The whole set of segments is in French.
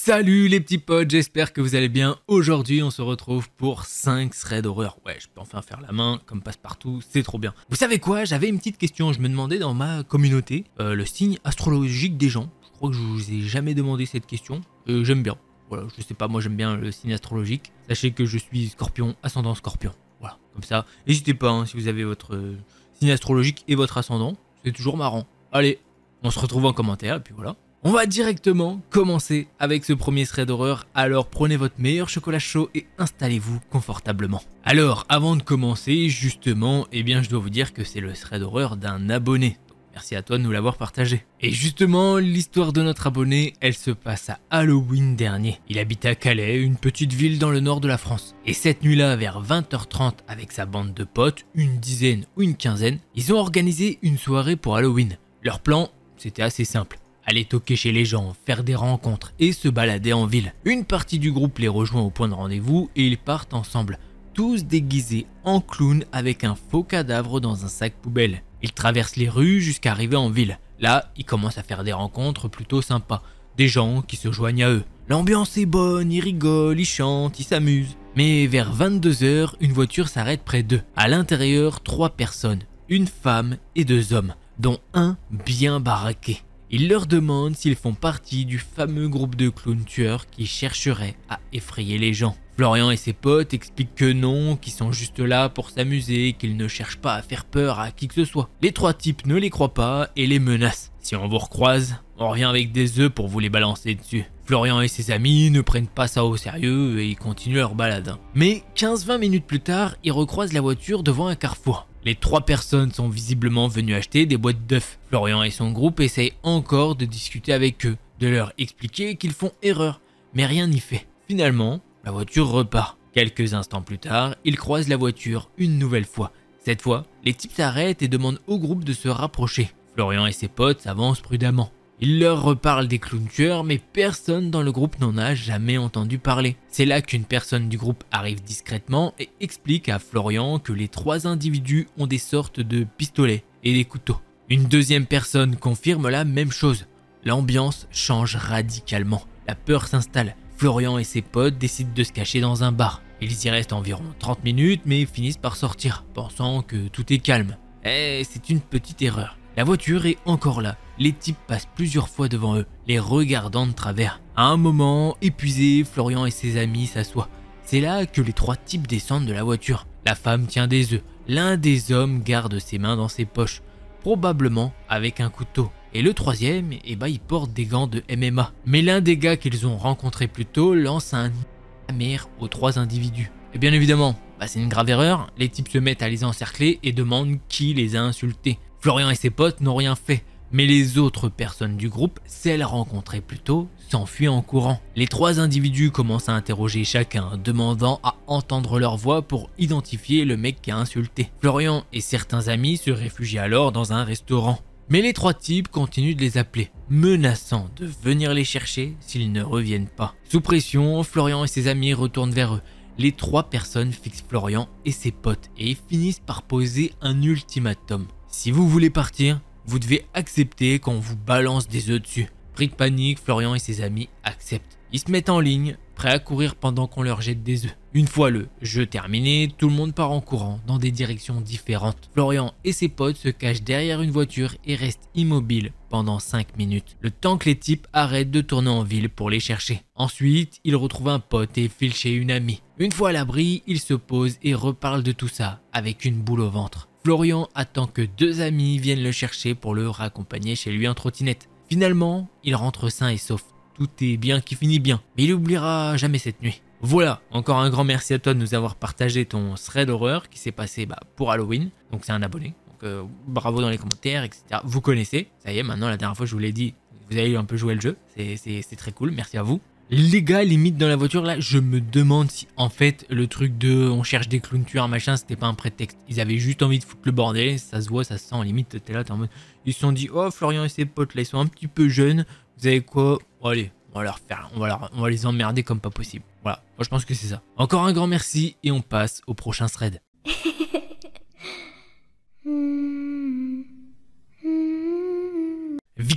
Salut les petits potes, j'espère que vous allez bien. Aujourd'hui on se retrouve pour 5 threads d'horreur. Ouais, je peux enfin faire la main comme passe-partout, c'est trop bien. Vous savez quoi, j'avais une petite question, je me demandais dans ma communauté le signe astrologique des gens. Je crois que je vous ai jamais demandé cette question, j'aime bien. Voilà, je sais pas, moi j'aime bien le signe astrologique. Sachez que je suis scorpion, ascendant scorpion. Voilà, comme ça. N'hésitez pas hein, si vous avez votre signe astrologique et votre ascendant, c'est toujours marrant. Allez, on se retrouve en commentaire et puis voilà. On va directement commencer avec ce premier thread d'horreur, alors prenez votre meilleur chocolat chaud et installez-vous confortablement. Alors, avant de commencer, justement, je dois vous dire que c'est le thread d'horreur d'un abonné. Donc, merci à toi de nous l'avoir partagé. Et justement, l'histoire de notre abonné, elle se passe à Halloween dernier. Il habite à Calais, une petite ville dans le nord de la France. Et cette nuit-là, vers 20h30, avec sa bande de potes, une dizaine ou une quinzaine, ils ont organisé une soirée pour Halloween. Leur plan, c'était assez simple. Aller toquer chez les gens, faire des rencontres et se balader en ville. Une partie du groupe les rejoint au point de rendez-vous et ils partent ensemble, tous déguisés en clowns avec un faux cadavre dans un sac poubelle. Ils traversent les rues jusqu'à arriver en ville. Là, ils commencent à faire des rencontres plutôt sympas, des gens qui se joignent à eux. L'ambiance est bonne, ils rigolent, ils chantent, ils s'amusent. Mais vers 22h, une voiture s'arrête près d'eux. À l'intérieur, 3 personnes, une femme et 2 hommes, dont un bien baraqué. Il leur demande s'ils font partie du fameux groupe de clowns tueurs qui chercherait à effrayer les gens. Florian et ses potes expliquent que non, qu'ils sont juste là pour s'amuser, qu'ils ne cherchent pas à faire peur à qui que ce soit. Les 3 types ne les croient pas et les menacent. Si on vous recroise, on revient avec des œufs pour vous les balancer dessus. Florian et ses amis ne prennent pas ça au sérieux et ils continuent leur balade. Mais 15-20 minutes plus tard, ils recroisent la voiture devant un carrefour. Les 3 personnes sont visiblement venues acheter des boîtes d'œufs. Florian et son groupe essayent encore de discuter avec eux, de leur expliquer qu'ils font erreur, mais rien n'y fait. Finalement, la voiture repart. Quelques instants plus tard, ils croisent la voiture une nouvelle fois. Cette fois, les types s'arrêtent et demandent au groupe de se rapprocher. Florian et ses potes s'avancent prudemment. Il leur reparle des clowns tueurs, mais personne dans le groupe n'en a jamais entendu parler. C'est là qu'une personne du groupe arrive discrètement et explique à Florian que les 3 individus ont des sortes de pistolets et des couteaux. Une deuxième personne confirme la même chose. L'ambiance change radicalement. La peur s'installe. Florian et ses potes décident de se cacher dans un bar. Ils y restent environ 30 minutes mais finissent par sortir, pensant que tout est calme. Et c'est une petite erreur. La voiture est encore là. Les types passent plusieurs fois devant eux, les regardant de travers. À un moment, épuisé, Florian et ses amis s'assoient. C'est là que les 3 types descendent de la voiture. La femme tient des œufs. L'un des hommes garde ses mains dans ses poches, probablement avec un couteau. Et le troisième, il porte des gants de MMA. Mais l'un des gars qu'ils ont rencontré plus tôt lance un mère aux 3 individus. Et bien évidemment, c'est une grave erreur. Les types se mettent à les encercler et demandent qui les a insultés. Florian et ses potes n'ont rien fait, mais les autres personnes du groupe, celles rencontrées plus tôt, s'enfuient en courant. Les 3 individus commencent à interroger chacun, demandant à entendre leur voix pour identifier le mec qui a insulté. Florian et certains amis se réfugient alors dans un restaurant. Mais les 3 types continuent de les appeler, menaçant de venir les chercher s'ils ne reviennent pas. Sous pression, Florian et ses amis retournent vers eux. Les 3 personnes fixent Florian et ses potes et finissent par poser un ultimatum. Si vous voulez partir, vous devez accepter qu'on vous balance des œufs dessus. Pris de panique, Florian et ses amis acceptent. Ils se mettent en ligne, prêts à courir pendant qu'on leur jette des œufs. Une fois le jeu terminé, tout le monde part en courant dans des directions différentes. Florian et ses potes se cachent derrière une voiture et restent immobiles pendant 5 minutes. Le temps que les types arrêtent de tourner en ville pour les chercher. Ensuite, ils retrouvent un pote et filent chez une amie. Une fois à l'abri, ils se posent et reparlent de tout ça avec une boule au ventre. Florian attend que 2 amis viennent le chercher pour le raccompagner chez lui en trottinette. Finalement, il rentre sain et sauf. Tout est bien qui finit bien, mais il n'oubliera jamais cette nuit. Voilà, encore un grand merci à toi de nous avoir partagé ton thread d'horreur qui s'est passé pour Halloween. Donc c'est un abonné, donc bravo dans les commentaires, etc. Vous connaissez, ça y est, maintenant la dernière fois je vous l'ai dit, vous avez un peu joué le jeu, c'est très cool, merci à vous. Les gars, limite dans la voiture là, je me demande si en fait le truc de on cherche des clowns tueurs machin, c'était pas un prétexte. Ils avaient juste envie de foutre le bordel, ça se voit, ça se sent, limite t'es là, t'es en mode. Ils se sont dit, oh Florian et ses potes là, ils sont un petit peu jeunes, vous savez quoi, bon, allez, on va les emmerder comme pas possible. Voilà, moi je pense que c'est ça. Encore un grand merci et on passe au prochain thread.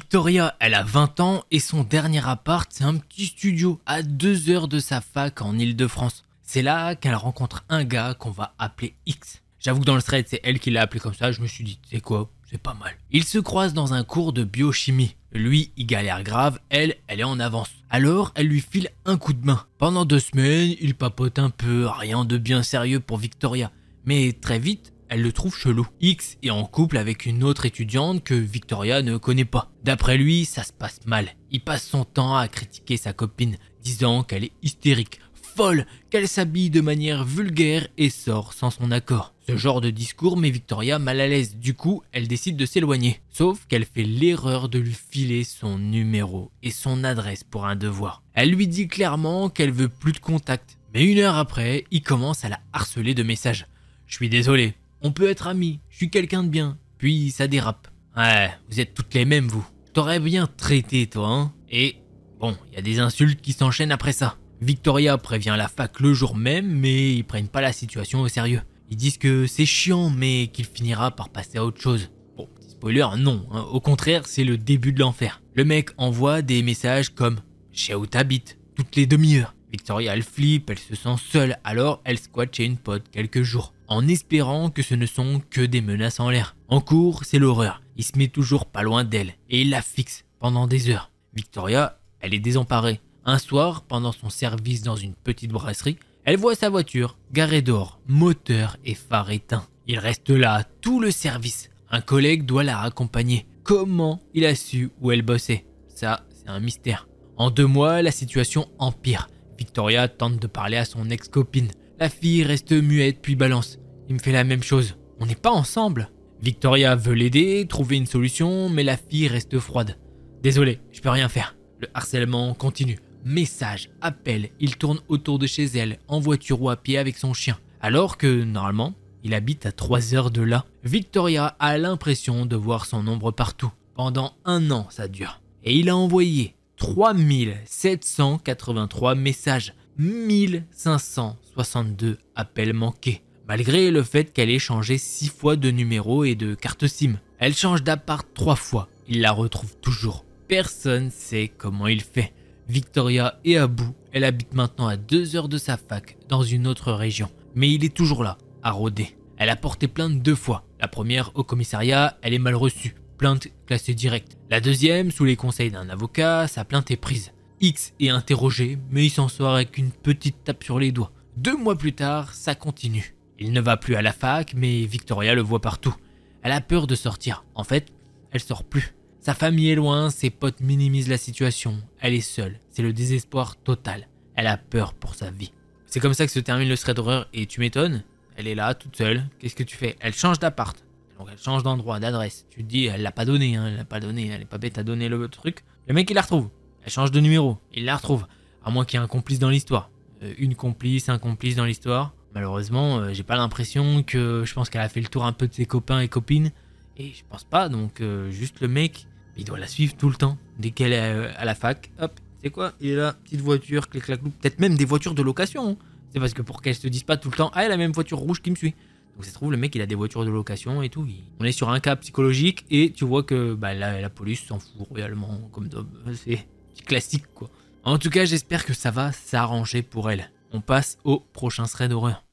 Victoria, elle a 20 ans et son dernier appart, c'est un petit studio à 2 heures de sa fac en Île-de-France. C'est là qu'elle rencontre un gars qu'on va appeler X. J'avoue que dans le thread, c'est elle qui l'a appelé comme ça, je me suis dit, c'est quoi? C'est pas mal. Ils se croisent dans un cours de biochimie. Lui, il galère grave, elle est en avance. Alors, elle lui file un coup de main. Pendant 2 semaines, il papote un peu, rien de bien sérieux pour Victoria. Mais très vite, elle le trouve chelou. X est en couple avec une autre étudiante que Victoria ne connaît pas. D'après lui, ça se passe mal. Il passe son temps à critiquer sa copine, disant qu'elle est hystérique, folle, qu'elle s'habille de manière vulgaire et sort sans son accord. Ce genre de discours met Victoria mal à l'aise, du coup elle décide de s'éloigner. Sauf qu'elle fait l'erreur de lui filer son numéro et son adresse pour un devoir. Elle lui dit clairement qu'elle veut plus de contact. Mais 1 heure après, il commence à la harceler de messages. Je suis désolé, on peut être amis, je suis quelqu'un de bien. Puis ça dérape. Ouais, vous êtes toutes les mêmes vous. T'aurais bien traité toi hein. Et bon, il y a des insultes qui s'enchaînent après ça. Victoria prévient la fac le jour même, mais ils prennent pas la situation au sérieux. Ils disent que c'est chiant, mais qu'il finira par passer à autre chose. Bon, petit spoiler, non, hein. Au contraire, c'est le début de l'enfer. Le mec envoie des messages comme « Je sais où t'habites » toutes les demi-heures. Victoria, elle flippe, elle se sent seule, alors elle squatte chez une pote quelques jours, en espérant que ce ne sont que des menaces en l'air. En cours, c'est l'horreur. Il se met toujours pas loin d'elle, et il la fixe pendant des heures. Victoria, elle est désemparée. Un soir, pendant son service dans une petite brasserie, elle voit sa voiture, garée dehors, moteur et phare éteint. Il reste là tout le service. Un collègue doit la raccompagner. Comment il a su où elle bossait? Ça, c'est un mystère. En 2 mois, la situation empire. Victoria tente de parler à son ex-copine. La fille reste muette puis balance. Il me fait la même chose. On n'est pas ensemble. Victoria veut l'aider, trouver une solution, mais la fille reste froide. Désolé, je peux rien faire. Le harcèlement continue. Messages, appels, il tourne autour de chez elle, en voiture ou à pied avec son chien. Alors que, normalement, il habite à 3 heures de là. Victoria a l'impression de voir son ombre partout. Pendant 1 an, ça dure. Et il a envoyé 3783 messages, 1562 appels manqués. Malgré le fait qu'elle ait changé 6 fois de numéro et de carte SIM. Elle change d'appart 3 fois. Il la retrouve toujours. Personne sait comment il fait. Victoria est à bout, elle habite maintenant à 2 heures de sa fac, dans une autre région. Mais il est toujours là, à rôder. Elle a porté plainte 2 fois. La première au commissariat, elle est mal reçue, plainte classée directe. La deuxième, sous les conseils d'un avocat, sa plainte est prise. X est interrogé, mais il s'en sort avec une petite tape sur les doigts. 2 mois plus tard, ça continue. Il ne va plus à la fac, mais Victoria le voit partout. Elle a peur de sortir. En fait, elle sort plus. Sa famille est loin, ses potes minimisent la situation, elle est seule, c'est le désespoir total, elle a peur pour sa vie. C'est comme ça que se termine le thread d'horreur et tu m'étonnes, elle est là toute seule, qu'est-ce que tu fais? Elle change d'appart, donc elle change d'endroit, d'adresse, tu te dis elle l'a pas donné, hein, elle l'a pas donné, elle est pas bête à donner le truc. Le mec il la retrouve, elle change de numéro, il la retrouve, à moins qu'il y ait un complice dans l'histoire. Une complice, un complice dans l'histoire, malheureusement j'ai pas l'impression que, je pense qu'elle a fait le tour un peu de ses copains et copines, et je pense pas, donc juste le mec, il doit la suivre tout le temps. Dès qu'elle est à la fac, hop, c'est quoi? Il est là, petite voiture, clic clac, peut-être même des voitures de location. Hein. C'est parce que pour qu'elle se dise pas tout le temps, ah, elle a la même voiture rouge qui me suit. Donc ça se trouve, le mec il a des voitures de location et tout. On est sur un cas psychologique et tu vois que bah, la police s'en fout royalement, comme d'hab. C'est classique quoi. En tout cas, j'espère que ça va s'arranger pour elle. On passe au prochain thread d'horreur.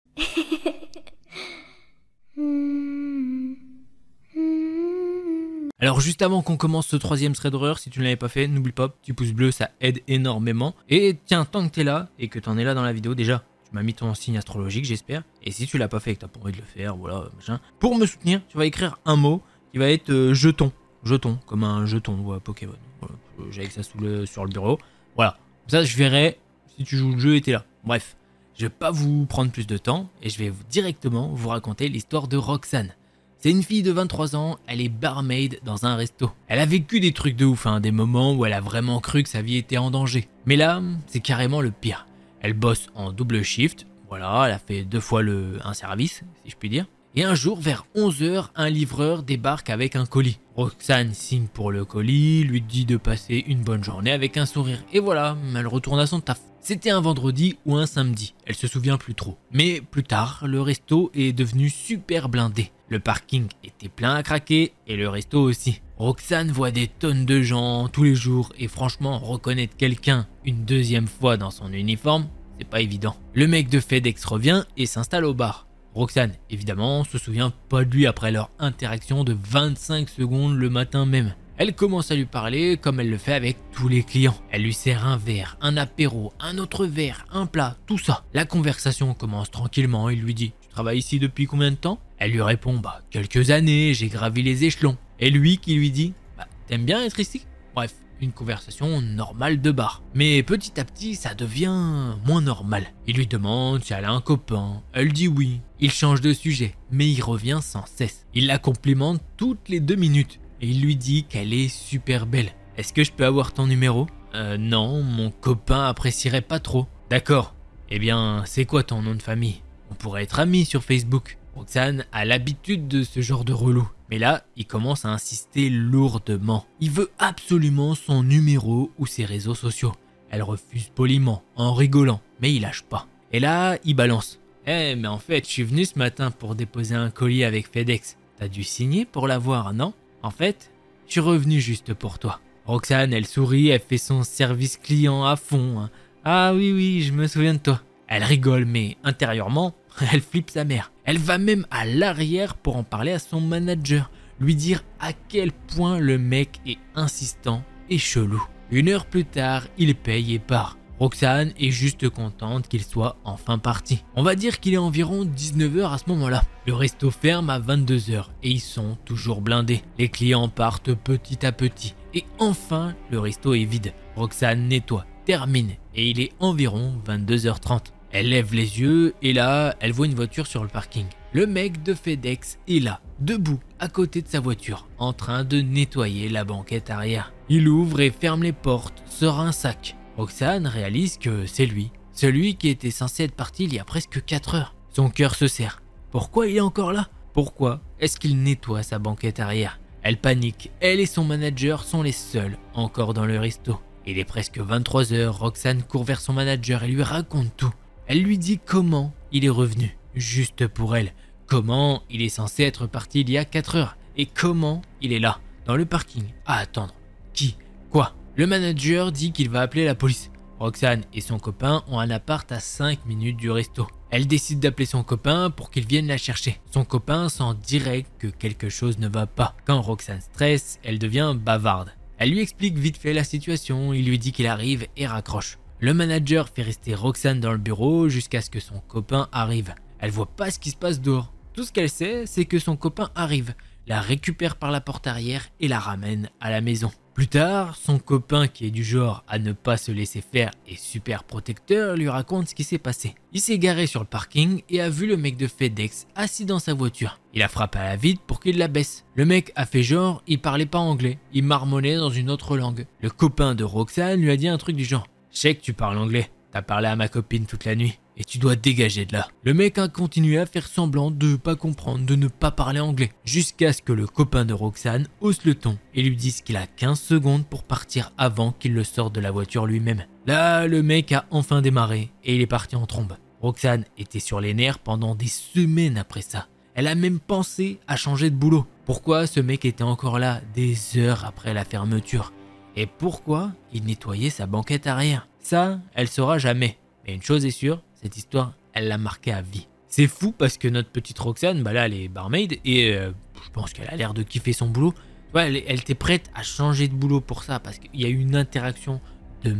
Alors juste avant qu'on commence ce 3e thread d'horreur, si tu ne l'avais pas fait, n'oublie pas, petit pouce bleu, ça aide énormément. Et tiens, tant que t'es là et que t'en es là dans la vidéo, déjà, tu m'as mis ton signe astrologique, j'espère. Et si tu l'as pas fait et que t'as pas envie de le faire, voilà, machin. Pour me soutenir, tu vas écrire un mot qui va être jeton. Jeton, comme un jeton ou Pokémon. Voilà, j'avais ça sur le bureau. Voilà, comme ça je verrai si tu joues le jeu et t'es là. Bref, je vais pas vous prendre plus de temps et je vais directement vous raconter l'histoire de Roxane. C'est une fille de 23 ans, elle est barmaid dans un resto. Elle a vécu des trucs de ouf, hein, des moments où elle a vraiment cru que sa vie était en danger. Mais là, c'est carrément le pire. Elle bosse en double shift, voilà, elle a fait 2 fois un service, si je puis dire. Et un jour, vers 11 h, un livreur débarque avec un colis. Roxane signe pour le colis, lui dit de passer une bonne journée avec un sourire. Et voilà, elle retourne à son taf. C'était un vendredi ou un samedi, elle se souvient plus trop. Mais plus tard, le resto est devenu super blindé. Le parking était plein à craquer et le resto aussi. Roxane voit des tonnes de gens tous les jours et franchement, reconnaître quelqu'un une deuxième fois dans son uniforme, c'est pas évident. Le mec de FedEx revient et s'installe au bar. Roxane, évidemment, se souvient pas de lui après leur interaction de 25 secondes le matin même. Elle commence à lui parler comme elle le fait avec tous les clients. Elle lui sert un verre, un apéro, un autre verre, un plat, tout ça. La conversation commence tranquillement, il lui dit « Tu travailles ici depuis combien de temps ?» Elle lui répond « Bah, quelques années, j'ai gravi les échelons. » Et lui qui lui dit « Bah, t'aimes bien être ici ?» Bref, une conversation normale de bar. Mais petit à petit, ça devient moins normal. Il lui demande si elle a un copain, elle dit oui. Il change de sujet, mais il revient sans cesse. Il la complimente toutes les 2 minutes. Et il lui dit qu'elle est super belle. « Est-ce que je peux avoir ton numéro ?»« Non, mon copain apprécierait pas trop. »« D'accord. Eh bien, c'est quoi ton nom de famille ? On pourrait être amis sur Facebook. » Roxane a l'habitude de ce genre de relou. Mais là, il commence à insister lourdement. Il veut absolument son numéro ou ses réseaux sociaux. Elle refuse poliment, en rigolant, mais il lâche pas. Et là, il balance. « mais en fait, je suis venu ce matin pour déposer un colis avec FedEx. T'as dû signer pour l'avoir, non ? En fait, je suis revenu juste pour toi. » Roxane, elle sourit, elle fait son service client à fond. Hein. « Ah oui, je me souviens de toi. » Elle rigole, mais intérieurement, elle flippe sa mère. Elle va même à l'arrière pour en parler à son manager, lui dire à quel point le mec est insistant et chelou. 1 heure plus tard, il paye et part. Roxane est juste contente qu'il soit enfin parti. On va dire qu'il est environ 19 h à ce moment-là. Le resto ferme à 22 h et ils sont toujours blindés. Les clients partent petit à petit et enfin le resto est vide. Roxane nettoie, termine et il est environ 22 h 30. Elle lève les yeux et là, elle voit une voiture sur le parking. Le mec de FedEx est là, debout, à côté de sa voiture, en train de nettoyer la banquette arrière. Il ouvre et ferme les portes, sort un sac. Roxane réalise que c'est lui, celui qui était censé être parti il y a presque 4 heures. Son cœur se serre. Pourquoi il est encore là? Pourquoi est-ce qu'il nettoie sa banquette arrière? Elle panique, elle et son manager sont les seuls encore dans le resto. Il est presque 23 h, Roxane court vers son manager et lui raconte tout. Elle lui dit comment il est revenu, juste pour elle. Comment il est censé être parti il y a 4 heures. Et comment il est là, dans le parking, à attendre. Qui? Quoi? Le manager dit qu'il va appeler la police. Roxane et son copain ont un appart à 5 minutes du resto. Elle décide d'appeler son copain pour qu'il vienne la chercher. Son copain sent direct que quelque chose ne va pas. Quand Roxane stresse, elle devient bavarde. Elle lui explique vite fait la situation, il lui dit qu'il arrive et raccroche. Le manager fait rester Roxane dans le bureau jusqu'à ce que son copain arrive. Elle voit pas ce qui se passe dehors. Tout ce qu'elle sait, c'est que son copain arrive, la récupère par la porte arrière et la ramène à la maison. Plus tard, son copain, qui est du genre à ne pas se laisser faire et super protecteur, lui raconte ce qui s'est passé. Il s'est garé sur le parking et a vu le mec de FedEx assis dans sa voiture. Il a frappé à la vitre pour qu'il la baisse. Le mec a fait genre, il parlait pas anglais, il marmonnait dans une autre langue. Le copain de Roxane lui a dit un truc du genre « Je sais que tu parles anglais, t'as parlé à ma copine toute la nuit. Et tu dois dégager de là. » Le mec a continué à faire semblant de pas comprendre, de ne pas parler anglais, jusqu'à ce que le copain de Roxane hausse le ton et lui dise qu'il a 15 secondes pour partir avant qu'il le sorte de la voiture lui-même. Là, le mec a enfin démarré et il est parti en trombe. Roxane était sur les nerfs pendant des semaines après ça. Elle a même pensé à changer de boulot. Pourquoi ce mec était encore là des heures après la fermeture? Et pourquoi il nettoyait sa banquette arrière? Ça, elle saura jamais. Mais une chose est sûre, cette histoire, elle l'a marquée à vie. C'est fou parce que notre petite Roxane, bah là, elle est barmaid et je pense qu'elle a l'air de kiffer son boulot. Ouais, elle était prête à changer de boulot pour ça parce qu'il y a eu une interaction de...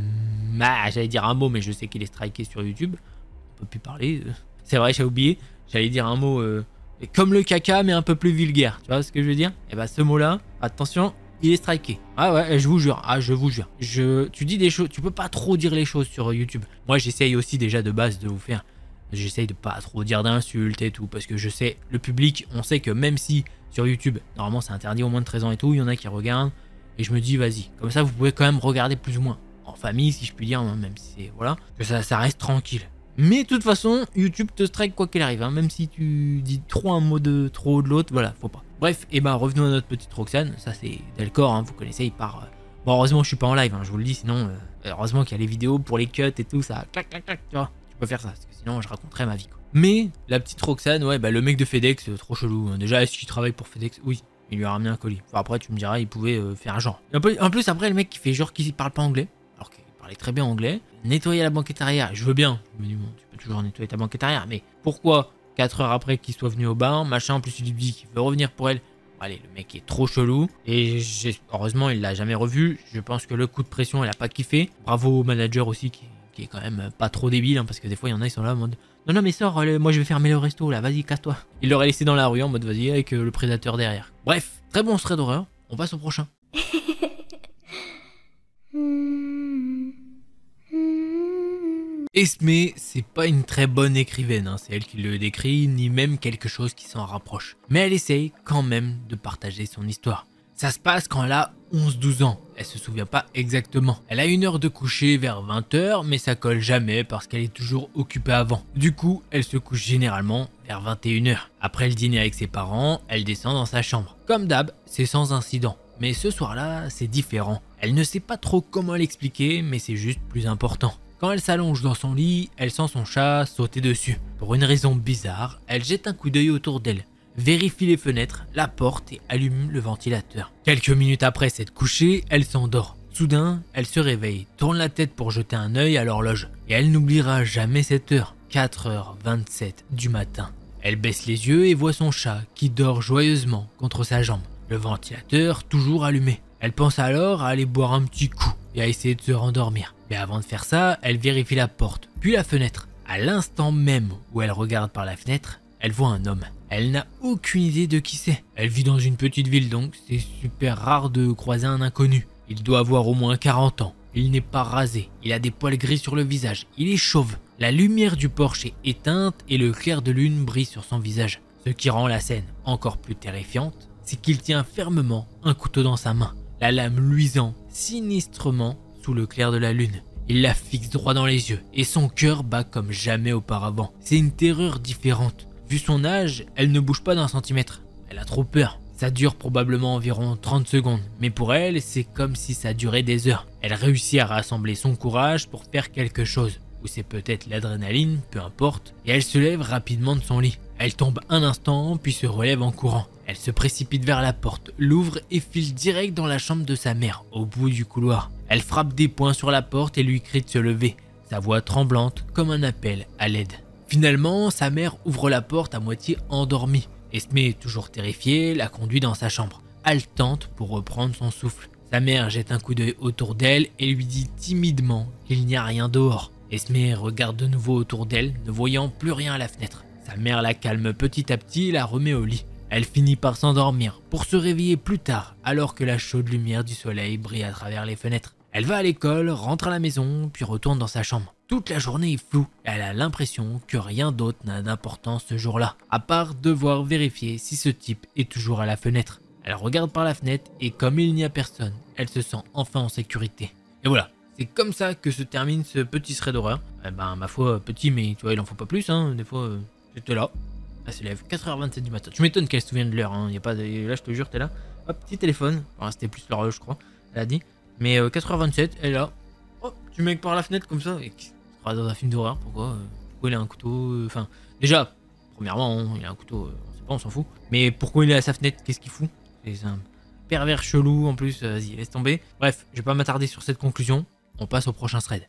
j'allais dire un mot, mais je sais qu'il est striké sur YouTube. On peut plus parler. C'est vrai, j'ai oublié. J'allais dire un mot comme le caca, mais un peu plus vulgaire. Tu vois ce que je veux dire? Et bah ce mot-là, attention, il est striké. Ah ouais, je vous jure. Je vous jure. Tu dis des choses, tu peux pas trop dire les choses sur YouTube. Moi, j'essaye aussi déjà de base de vous faire. J'essaye de pas trop dire d'insultes et tout, parce que je sais, le public, on sait que même si sur YouTube, normalement c'est interdit au moins de 13 ans et tout, il y en a qui regardent. Et je me dis, vas-y, comme ça vous pouvez quand même regarder plus ou moins en famille, si je puis dire, hein, même si c'est, voilà, que ça reste tranquille. Mais de toute façon, YouTube te strike quoi qu'il arrive, hein, même si tu dis trop un mot de trop de l'autre, voilà, faut pas. Bref, et ben revenons à notre petite Roxane, ça c'est Delcor, hein, vous connaissez, il part... Bon, heureusement je suis pas en live, hein, je vous le dis, sinon, heureusement qu'il y a les vidéos pour les cuts et tout, ça, clac, clac, clac, tu vois, tu peux faire ça, parce que sinon je raconterais ma vie, quoi. Mais, la petite Roxane, ouais, bah le mec de FedEx, trop chelou, hein. Déjà, est-ce qu'il travaille pour FedEx? Oui, il lui a ramené un colis. Enfin, après, tu me diras, il pouvait faire un genre. En plus, après, le mec qui fait genre qu'il parle pas anglais, alors qu'il parlait très bien anglais, nettoyer la banquette arrière, je veux bien. Je me dis, bon, tu peux toujours nettoyer ta banquette arrière, mais pourquoi 4 heures après qu'il soit venu au bar, machin, en plus il lui dit qu'il veut revenir pour elle. Allez, le mec est trop chelou. Et heureusement, il l'a jamais revu. Je pense que le coup de pression, elle a pas kiffé. Bravo au manager aussi, qui est quand même pas trop débile, hein, parce que des fois, il y en a, ils sont là en mode non, mais sors, moi je vais fermer le resto là, vas-y, casse-toi. Il l'aurait laissé dans la rue en mode vas-y, avec le prédateur derrière. Bref, très bon thread d'horreur. On passe au prochain. Esme, c'est pas une très bonne écrivaine, hein, c'est elle qui le décrit, ni même quelque chose qui s'en rapproche. Mais elle essaye quand même de partager son histoire. Ça se passe quand elle a 11-12 ans, elle se souvient pas exactement. Elle a une heure de coucher vers 20 h, mais ça colle jamais parce qu'elle est toujours occupée avant. Du coup, elle se couche généralement vers 21 h. Après le dîner avec ses parents, elle descend dans sa chambre. Comme d'hab, c'est sans incident. Mais ce soir-là, c'est différent. Elle ne sait pas trop comment l'expliquer, mais c'est juste plus important. Quand elle s'allonge dans son lit, elle sent son chat sauter dessus. Pour une raison bizarre, elle jette un coup d'œil autour d'elle, vérifie les fenêtres, la porte et allume le ventilateur. Quelques minutes après s'être couchée, elle s'endort. Soudain, elle se réveille, tourne la tête pour jeter un œil à l'horloge. Et elle n'oubliera jamais cette heure, 4h27 du matin. Elle baisse les yeux et voit son chat qui dort joyeusement contre sa jambe. Le ventilateur toujours allumé. Elle pense alors à aller boire un petit coup et à essayer de se rendormir. Mais avant de faire ça, elle vérifie la porte, puis la fenêtre. À l'instant même où elle regarde par la fenêtre, elle voit un homme. Elle n'a aucune idée de qui c'est. Elle vit dans une petite ville donc c'est super rare de croiser un inconnu. Il doit avoir au moins 40 ans. Il n'est pas rasé. Il a des poils gris sur le visage. Il est chauve. La lumière du porche est éteinte et le clair de lune brille sur son visage. Ce qui rend la scène encore plus terrifiante, c'est qu'il tient fermement un couteau dans sa main. La lame luisant sinistrement sous le clair de la lune. Il la fixe droit dans les yeux et son cœur bat comme jamais auparavant. C'est une terreur différente. Vu son âge, elle ne bouge pas d'un centimètre. Elle a trop peur. Ça dure probablement environ 30 secondes, mais pour elle, c'est comme si ça durait des heures. Elle réussit à rassembler son courage pour faire quelque chose. Ou c'est peut-être l'adrénaline, peu importe. Et elle se lève rapidement de son lit. Elle tombe un instant, puis se relève en courant. Elle se précipite vers la porte, l'ouvre et file direct dans la chambre de sa mère, au bout du couloir. Elle frappe des poings sur la porte et lui crie de se lever, sa voix tremblante comme un appel à l'aide. Finalement, sa mère ouvre la porte à moitié endormie. Esme, toujours terrifiée, la conduit dans sa chambre, haletante pour reprendre son souffle. Sa mère jette un coup d'œil autour d'elle et lui dit timidement qu'il n'y a rien dehors. Esme regarde de nouveau autour d'elle, ne voyant plus rien à la fenêtre. Sa mère la calme petit à petit et la remet au lit. Elle finit par s'endormir pour se réveiller plus tard alors que la chaude lumière du soleil brille à travers les fenêtres. Elle va à l'école, rentre à la maison, puis retourne dans sa chambre. Toute la journée est floue. Elle a l'impression que rien d'autre n'a d'importance ce jour-là, à part devoir vérifier si ce type est toujours à la fenêtre. Elle regarde par la fenêtre et comme il n'y a personne, elle se sent enfin en sécurité. Et voilà, c'est comme ça que se termine ce petit thread d'horreur. Ma foi, petit, mais tu vois, il en faut pas plus, hein. Des fois, j'étais là. Elle se lève 4h27 du matin. Tu m'étonnes qu'elle se souvienne de l'heure, hein. Y a pas de... Là, je te jure, t'es là. Hop, petit téléphone. Enfin, c'était plus l'horloge, je crois. Elle a dit. Mais 4h27, elle est là. Oh, tu mec par la fenêtre comme ça. Et dans un film d'horreur, pourquoi il a un couteau enfin, déjà, premièrement, hein, il a un couteau, on sait pas, on s'en fout. Mais pourquoi il est à sa fenêtre? Qu'est-ce qu'il fout? C'est un pervers chelou en plus, vas-y, laisse tomber. Bref, je vais pas m'attarder sur cette conclusion. On passe au prochain thread.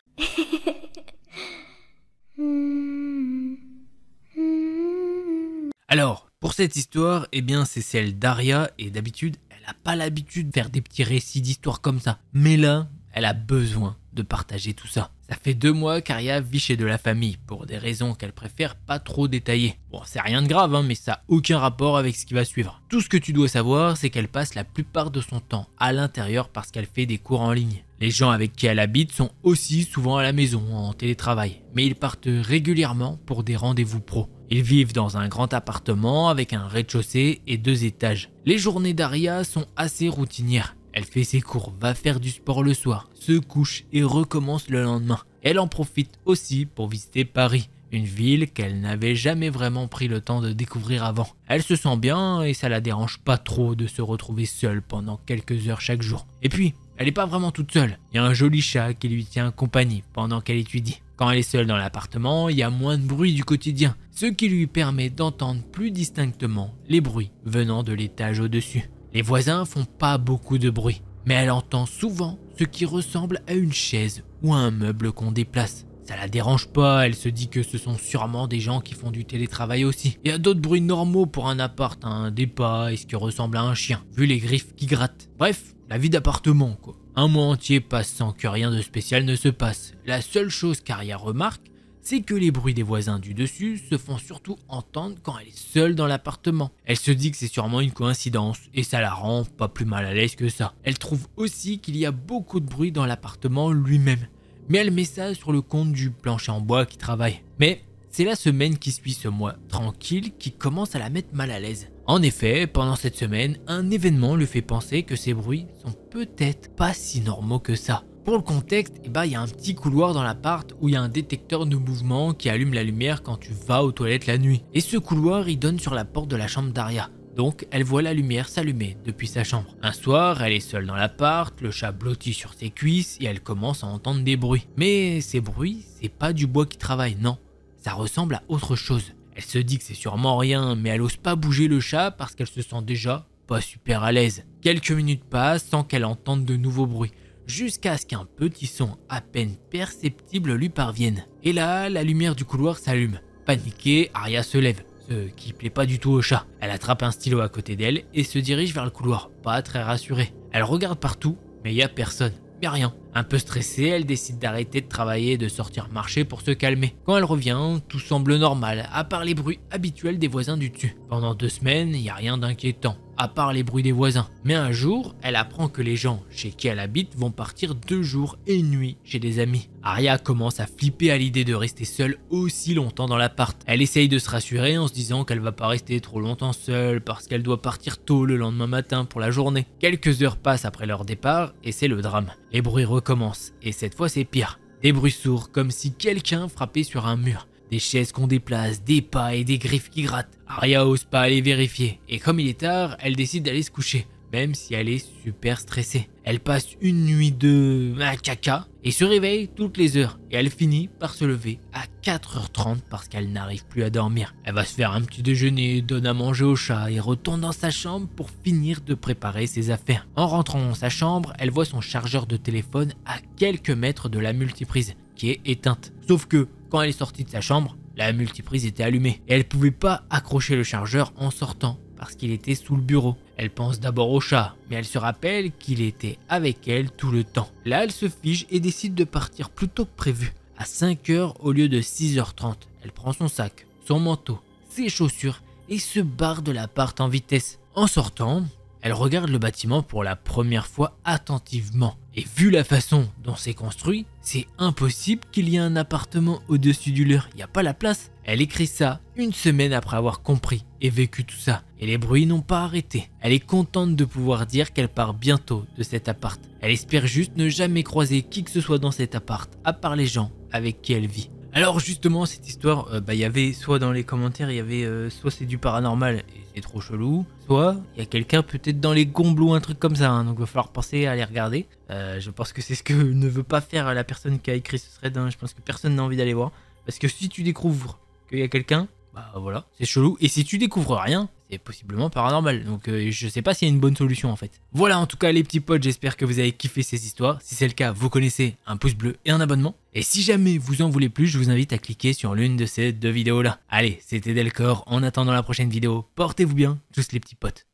Alors, pour cette histoire, eh bien c'est celle d'Aria et d'habitude, elle a pas l'habitude de faire des petits récits d'histoires comme ça. Mais là, elle a besoin de partager tout ça. Ça fait 2 mois qu'Aria vit chez de la famille, pour des raisons qu'elle préfère pas trop détailler. Bon, c'est rien de grave, hein, mais ça n'a aucun rapport avec ce qui va suivre. Tout ce que tu dois savoir, c'est qu'elle passe la plupart de son temps à l'intérieur parce qu'elle fait des cours en ligne. Les gens avec qui elle habite sont aussi souvent à la maison, en télétravail, mais ils partent régulièrement pour des rendez-vous pro. Ils vivent dans un grand appartement avec un rez-de-chaussée et 2 étages. Les journées d'Aria sont assez routinières. Elle fait ses cours, va faire du sport le soir, se couche et recommence le lendemain. Elle en profite aussi pour visiter Paris, une ville qu'elle n'avait jamais vraiment pris le temps de découvrir avant. Elle se sent bien et ça la dérange pas trop de se retrouver seule pendant quelques heures chaque jour. Et puis, elle n'est pas vraiment toute seule. Il y a un joli chat qui lui tient compagnie pendant qu'elle étudie. Quand elle est seule dans l'appartement, il y a moins de bruit du quotidien, ce qui lui permet d'entendre plus distinctement les bruits venant de l'étage au-dessus. Les voisins font pas beaucoup de bruit, mais elle entend souvent ce qui ressemble à une chaise ou à un meuble qu'on déplace. Ça la dérange pas, elle se dit que ce sont sûrement des gens qui font du télétravail aussi. Il y a d'autres bruits normaux pour un appart, des pas et ce qui ressemble à un chien, vu les griffes qui grattent. Bref, la vie d'appartement quoi. Un mois entier passe sans que rien de spécial ne se passe. La seule chose qu'Aria remarque, c'est que les bruits des voisins du dessus se font surtout entendre quand elle est seule dans l'appartement. Elle se dit que c'est sûrement une coïncidence et ça la rend pas plus mal à l'aise que ça. Elle trouve aussi qu'il y a beaucoup de bruit dans l'appartement lui-même, mais elle met ça sur le compte du plancher en bois qui travaille. Mais c'est la semaine qui suit ce mois tranquille qui commence à la mettre mal à l'aise. En effet, pendant cette semaine, un événement lui fait penser que ces bruits sont peut-être pas si normaux que ça. Pour le contexte, il y a un petit couloir dans l'appart où il y a un détecteur de mouvement qui allume la lumière quand tu vas aux toilettes la nuit. Et ce couloir, il donne sur la porte de la chambre d'Aria. Donc, elle voit la lumière s'allumer depuis sa chambre. Un soir, elle est seule dans l'appart, le chat blottit sur ses cuisses et elle commence à entendre des bruits. Mais ces bruits, c'est pas du bois qui travaille, non. Ça ressemble à autre chose. Elle se dit que c'est sûrement rien, mais elle ose pas bouger le chat parce qu'elle se sent déjà pas super à l'aise. Quelques minutes passent sans qu'elle entende de nouveaux bruits, jusqu'à ce qu'un petit son à peine perceptible lui parvienne. Et là, la lumière du couloir s'allume. Paniquée, Aria se lève, ce qui plaît pas du tout au chat. Elle attrape un stylo à côté d'elle et se dirige vers le couloir, pas très rassurée. Elle regarde partout, mais il y a personne. Mais rien. Un peu stressée, elle décide d'arrêter de travailler et de sortir marcher pour se calmer. Quand elle revient, tout semble normal, à part les bruits habituels des voisins du dessus. Pendant 2 semaines, il n'y a rien d'inquiétant, à part les bruits des voisins. Mais un jour, elle apprend que les gens chez qui elle habite vont partir 2 jours et 1 nuit chez des amis. Aria commence à flipper à l'idée de rester seule aussi longtemps dans l'appart. Elle essaye de se rassurer en se disant qu'elle va pas rester trop longtemps seule parce qu'elle doit partir tôt le lendemain matin pour la journée. Quelques heures passent après leur départ et c'est le drame. Les bruits recommencent et cette fois c'est pire. Des bruits sourds comme si quelqu'un frappait sur un mur. Des chaises qu'on déplace, des pas et des griffes qui grattent. Aria ose pas aller vérifier et comme il est tard, elle décide d'aller se coucher. Même si elle est super stressée. Elle passe une nuit de caca et se réveille toutes les heures. Et elle finit par se lever à 4h30 parce qu'elle n'arrive plus à dormir. Elle va se faire un petit déjeuner, donne à manger au chat et retourne dans sa chambre pour finir de préparer ses affaires. En rentrant dans sa chambre, elle voit son chargeur de téléphone à quelques mètres de la multiprise qui est éteinte. Sauf que quand elle est sortie de sa chambre, la multiprise était allumée et elle pouvait pas accrocher le chargeur en sortant parce qu'il était sous le bureau. Elle pense d'abord au chat, mais elle se rappelle qu'il était avec elle tout le temps. Là, elle se fige et décide de partir plus tôt que prévu, à 5h au lieu de 6h30. Elle prend son sac, son manteau, ses chaussures et se barre de l'appart en vitesse. En sortant, elle regarde le bâtiment pour la première fois attentivement. Et vu la façon dont c'est construit, c'est impossible qu'il y ait un appartement au-dessus du leur. Il n'y a pas la place. Elle écrit ça 1 semaine après avoir compris et vécu tout ça. Et les bruits n'ont pas arrêté. Elle est contente de pouvoir dire qu'elle part bientôt de cet appart. Elle espère juste ne jamais croiser qui que ce soit dans cet appart, à part les gens avec qui elle vit. Alors justement, cette histoire, il y avait soit dans les commentaires, il y avait soit c'est du paranormal et c'est trop chelou, soit il y a quelqu'un peut-être dans les combles ou un truc comme ça, donc il va falloir penser à les regarder. Je pense que c'est ce que ne veut pas faire la personne qui a écrit ce thread, je pense que personne n'a envie d'aller voir. Parce que si tu découvres qu'il y a quelqu'un, bah voilà, c'est chelou. Et si tu découvres rien, c'est possiblement paranormal. Donc je sais pas s'il y a une bonne solution en fait. Voilà en tout cas les petits potes, j'espère que vous avez kiffé ces histoires. Si c'est le cas, vous connaissez un pouce bleu et un abonnement. Et si jamais vous en voulez plus, je vous invite à cliquer sur l'une de ces 2 vidéos là. Allez, c'était Delcor, en attendant la prochaine vidéo, portez-vous bien, tous les petits potes.